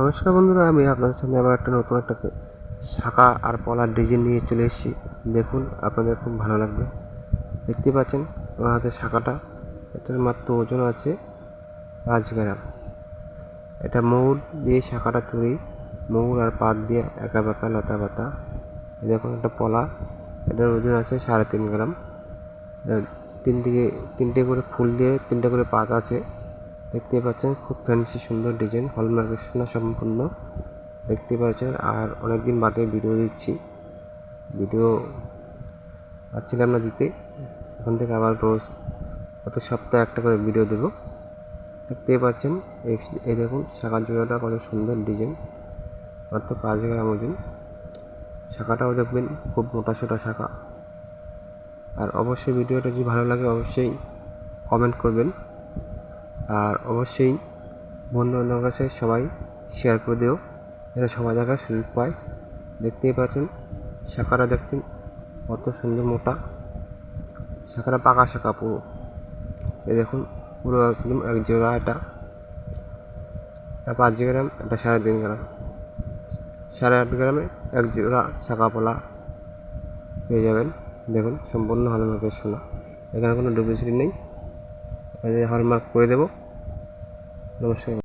নমস্কার বন্ধুরা, আমি আপনাদের সামনে আবার নতুন একটা শাঁখা আর পলার ডিজাইন নিয়ে চলে এসেছি। দেখুন, আপনাদের খুব ভালো লাগবে। দেখতে পাচ্ছেন আমার হাতে শাঁখাটা, এটার মাত্র ওজন আছে 5 গ্রাম। এটা মৌর দিয়ে শাঁখাটা তৈরি, মৌর আর পাত দিয়ে একা বাঁকা লতা পাতা। দেখুন একটা পলা, এটার ওজন আছে 3.5 গ্রাম। তিনটে করে ফুল দিয়ে 3টে করে পাত আছে। দেখতে পাচ্ছেন খুব ফ্যান্সি সুন্দর ডিজাইন, হলমার্কের সোনা সম্পূর্ণ। দেখতে পাচ্ছেন, আর অনেক দিন বাদে ভিডিও দিচ্ছি, ভিডিও পাচ্ছিলাম না দিতে। এখন থেকে আবার রোজ প্রতি সপ্তাহে একটা করে ভিডিও দেবো। দেখতে পাচ্ছেন এই দেখুন শাঁখার জোড়াটা কত সুন্দর ডিজাইন, মাত্র 5 গ্রাম ওজন। শাঁখাটাও দেখবেন খুব মোটা সোটা শাঁখা। আর অবশ্যই ভিডিওটা যদি ভালো লাগে অবশ্যই কমেন্ট করবেন, আর অবশ্যই বন্ধু-বান্ধবের কাছে সবাই শেয়ার করে দিও, যেন সবাই দেখার সুযোগ পায়। দেখতেই পাচ্ছেন শাঁখাটা, দেখছেন কত সুন্দর মোটা শাঁখাটা, পাকা শাঁখা পুরো। এই দেখুন পুরো একদম এক জোড়া। এটা 5 গ্রাম, এটা 3.5 গ্রাম। 8.5 গ্রামে এক জোড়া শাঁখা পলা পেয়ে যাবেন। দেখুন সম্পূর্ণ হলমার্কের সোনা, এখানে কোনো ডুপ্লিসিটি নেই। হলমার্ক করে দেবো। নমস্কার।